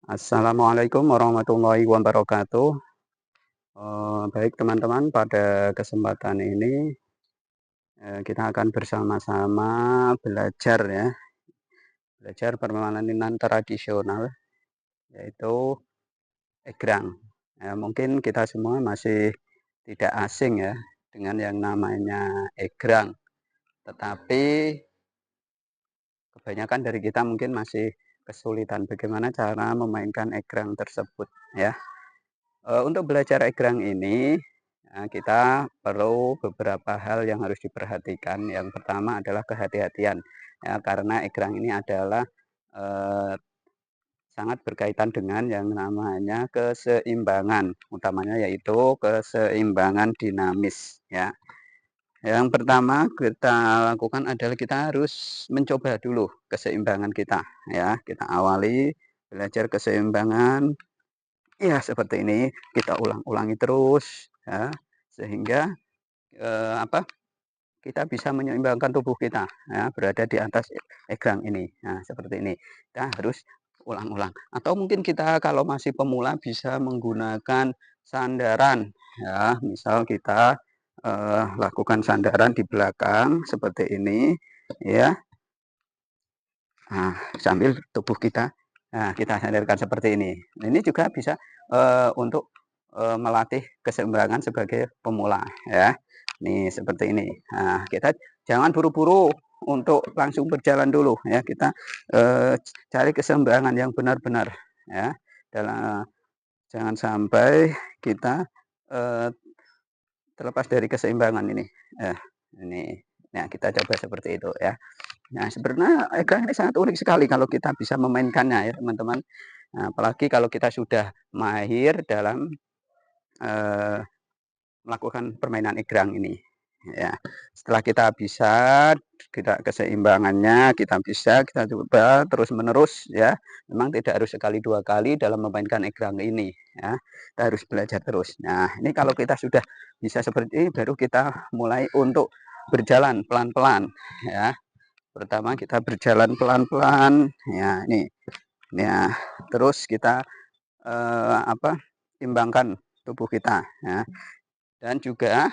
Assalamualaikum warahmatullahi wabarakatuh. Baik teman-teman, pada kesempatan ini, kita akan bersama-sama belajar ya, belajar permainan tradisional, yaitu egrang. Ya, mungkin kita semua masih tidak asing ya dengan yang namanya egrang, tetapi kebanyakan dari kita mungkin masih kesulitan bagaimana cara memainkan egrang tersebut ya. Untuk belajar egrang ini, kita perlu beberapa hal yang harus diperhatikan. Yang pertama adalah kehati-hatian, ya, karena egrang ini adalah, eee, sangat berkaitan dengan yang namanya keseimbangan, utamanya yaitu keseimbangan dinamis, ya. Yang pertama kita lakukan adalah kita harus mencoba dulu keseimbangan kita, ya. Kita awali belajar keseimbangan. Iya, seperti ini, kita ulang-ulangi terus, ya, sehingga, apa, kita bisa menyeimbangkan tubuh kita, ya, berada di atas egrang ini. Nah, seperti ini. Kita harus ulang-ulang. Atau mungkin kita kalau masih pemula bisa menggunakan sandaran, ya. Misal kita, lakukan sandaran di belakang seperti ini, ya. Nah, sambil tubuh kita, nah, kita sandarkan seperti ini. Ini juga bisa, untuk, melatih keseimbangan sebagai pemula ya. Nih seperti ini. Nah, kita jangan buru-buru untuk langsung berjalan dulu ya, kita, cari keseimbangan yang benar-benar ya, dalam jangan sampai kita, eee, terlepas dari keseimbangan ini. Eh, ini. Nah, kita coba seperti itu ya. Nah, sebenarnya egrang ini sangat unik sekali kalau kita bisa memainkannya ya, teman-teman. Nah, apalagi kalau kita sudah mahir dalam, eee, melakukan permainan egrang ini, ya. Setelah kita bisa, kita keseimbangannya kita bisa, kita coba terus-menerus ya. Memang tidak harus sekali, 2 kali dalam memainkan egrang ini ya, kita harus belajar terus. Nah, ini kalau kita sudah bisa seperti ini, baru kita mulai untuk berjalan pelan-pelan ya. Pertama kita berjalan pelan-pelan, ya ini, ya. Terus kita, apa, timbangkan tubuh kita, ya. Dan juga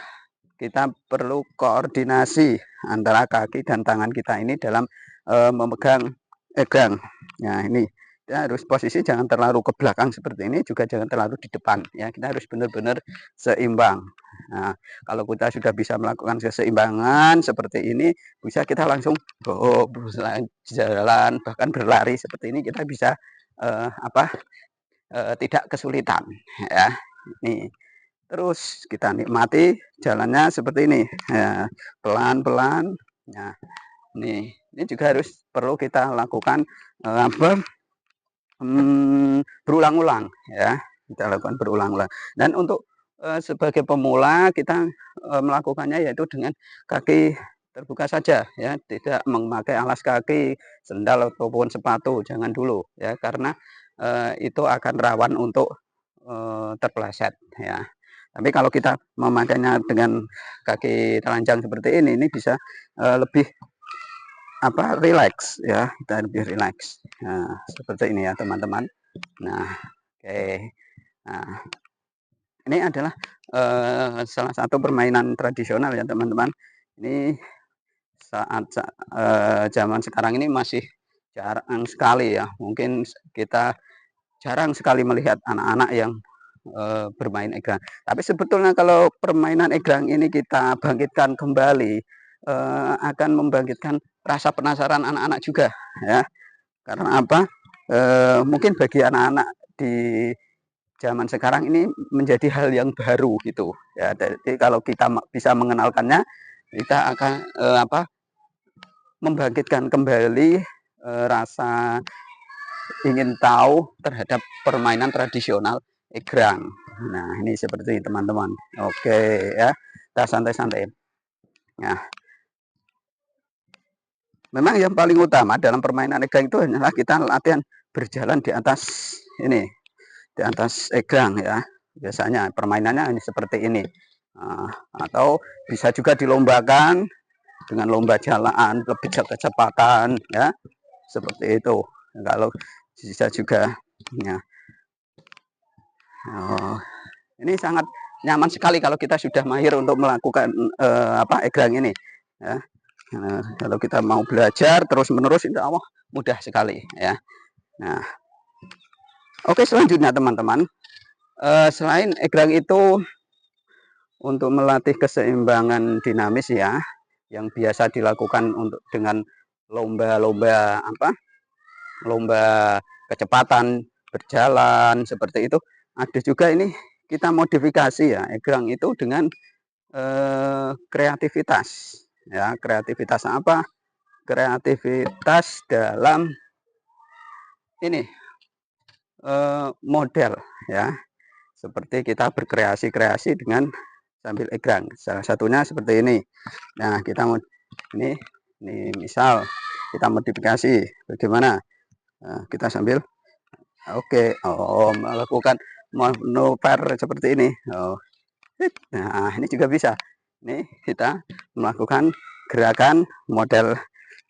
kita perlu koordinasi antara kaki dan tangan kita ini dalam, memegang egrang. Nah ini, kita harus posisi jangan terlalu ke belakang seperti ini, juga jangan terlalu di depan ya, kita harus benar-benar seimbang. Nah, kalau kita sudah bisa melakukan keseimbangan seperti ini, bisa kita langsung jalan, bahkan berlari seperti ini kita bisa, apa, tidak kesulitan ya. Nih. Terus kita nikmati jalannya seperti ini, ya, pelan-pelan. Nah, ini juga harus perlu kita lakukan, apa, berulang-ulang ya, kita lakukan berulang-ulang. Dan untuk, sebagai pemula kita, melakukannya yaitu dengan kaki terbuka saja ya, tidak memakai alas kaki, sendal ataupun sepatu, jangan dulu ya, karena, itu akan rawan untuk, terpeleset ya. Tapi kalau kita memakainya dengan kaki telanjang seperti ini bisa, lebih apa, rileks ya, kita lebih rileks. Nah, seperti ini ya teman-teman. Nah, oke. Nah, ini adalah, salah satu permainan tradisional ya teman-teman. Ini zaman sekarang ini masih jarang sekali ya, mungkin kita jarang sekali melihat anak-anak yang, bermain egrang. Tapi sebetulnya kalau permainan egrang ini kita bangkitkan kembali, akan membangkitkan rasa penasaran anak-anak juga ya. Karena apa, mungkin bagi anak-anak di zaman sekarang ini menjadi hal yang baru gitu ya. Jadi kalau kita bisa mengenalkannya, kita akan, apa, membangkitkan kembali, rasa ingin tahu terhadap permainan tradisional egrang. Nah, ini seperti teman-teman. Oke ya, kita santai-santai. Nah, memang yang paling utama dalam permainan egrang itu hanyalah kita latihan berjalan di atas ini, di atas egrang ya. Biasanya permainannya ini seperti ini. Atau bisa juga dilombakan dengan lomba jalan, lebih kecepatan ya, seperti itu. Kalau bisa juga Nah, oh, ini sangat nyaman sekali kalau kita sudah mahir untuk melakukan egrang ini. Ya. Nah, kalau kita mau belajar terus-menerus, insya Allah mudah sekali ya. Nah, oke, selanjutnya teman-teman, selain egrang itu untuk melatih keseimbangan dinamis ya, yang biasa dilakukan untuk dengan lomba-lomba lomba kecepatan berjalan seperti itu. Ada juga ini kita modifikasi ya egrang itu dengan kreativitas ya. Kreativitas apa? Kreativitas dalam ini model ya, seperti kita berkreasi-kreasi dengan sambil egrang. Salah satunya seperti ini. Nah, kita mau ini misal kita modifikasi bagaimana. Nah, kita sambil melakukan manuver seperti ini. Nah, ini juga bisa. Ini kita melakukan gerakan model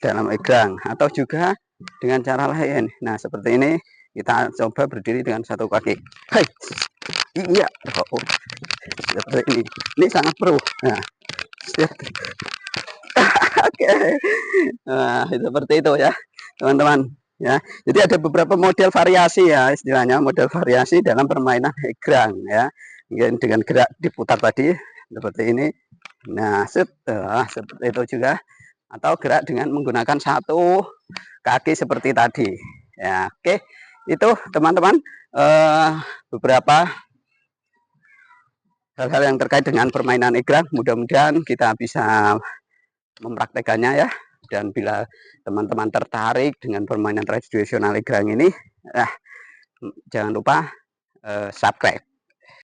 dalam egrang atau juga dengan cara lain. Nah, seperti ini kita coba berdiri dengan satu kaki. Hai. Iya. Seperti ini. Ini sangat pro. Nah, oke. Nah, seperti itu ya, teman-teman. Ya, jadi ada beberapa model variasi ya, istilahnya model variasi dalam permainan egrang ya. Dengan gerak diputar tadi seperti ini. Nah, seperti itu juga, atau gerak dengan menggunakan satu kaki seperti tadi. Ya, oke. Itu teman-teman beberapa hal-hal yang terkait dengan permainan egrang. Mudah-mudahan kita bisa mempraktekannya ya. Dan bila teman-teman tertarik dengan permainan tradisional egrang ini, jangan lupa subscribe